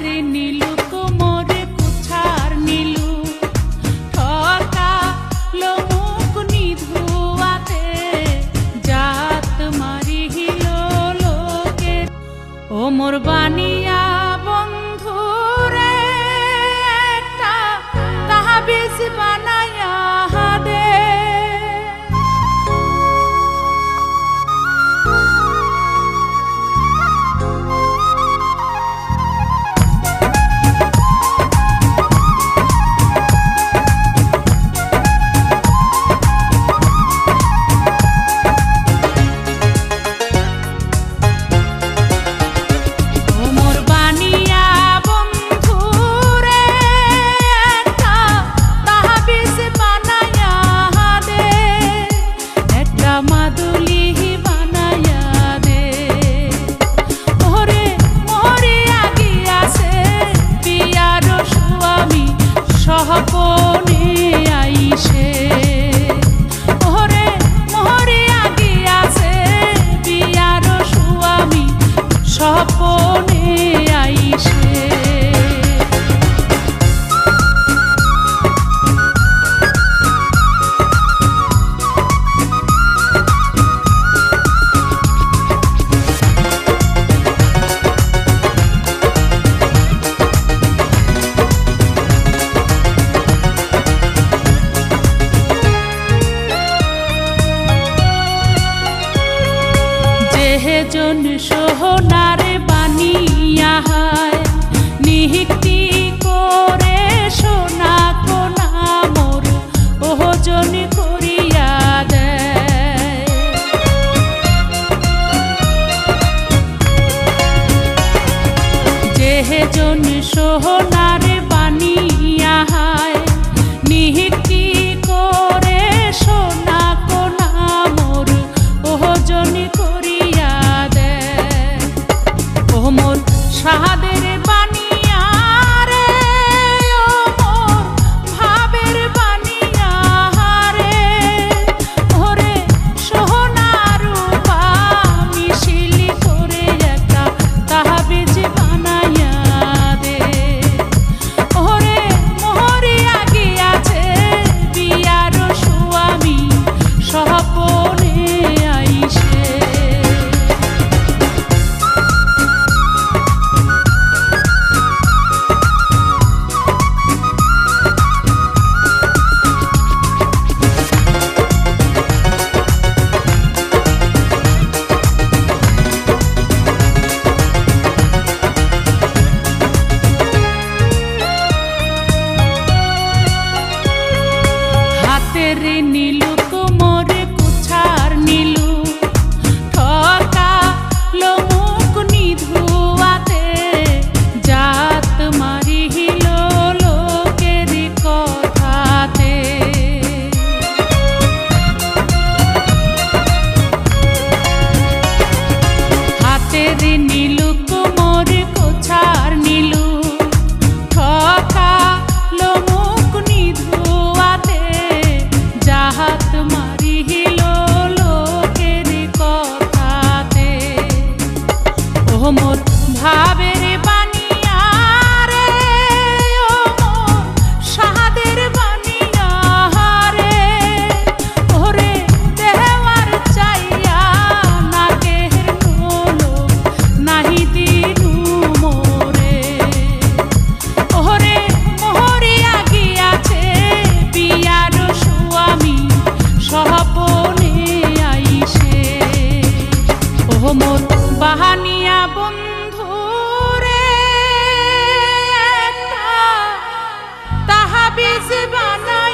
রে নীলু কোমরে কুছার নীলু ঠকা লোক নিধুয়াতে জাত মারি হিল লোকে ও মোর বানিয়া বন্ধু রে একটা তাহাবিজ বানায়া দে সহপনে আইসে ওরে মোহরে আগিয়াছে বিয়ার স্বামী সহপনে আইসে জন সোহনারে বানিয়া হায় নিহিতি করে সোনা কোনা মোর ওজন করিয়া দেয় যেহে জন সোহনারে বানিয়া হায় নিহিতি করে সোনা কোনা মোর ওজন করিয়া মোর সাহাদের বানিয়া রে ও মোর ভাবের বানিয়া রে ওরে সোনা রূপা মিশিলি করে একটা তাহাবিজ বানাইয়া দে ওরে মোহরে আগিয়াছে বিয়ার স্বামী সহপনে আইসে রে নীলু কোমরে কুছার নীলু ঠকা লোক নিধুয়াতে জাত মারি হিল লোকের কথাতে হাতের নীলু কোমরে কুছার নীলু ঠকা লোক নিধুয়াতে হাত মারি হিল লোকের কথাতে ও মোর ভাবের বানিয়া রে ও মোর সাহাদের বানিয়া রে ওরে দেওয়ার চাইয়া নাকের নোলো নাহি দিনু মোরে ওরে মোহরে আগিয়াছে বিয়ার স্বামী সহপনে আইসে ও মোর বাহানিয়া বন্ধু রে তাহাবিজ বানায়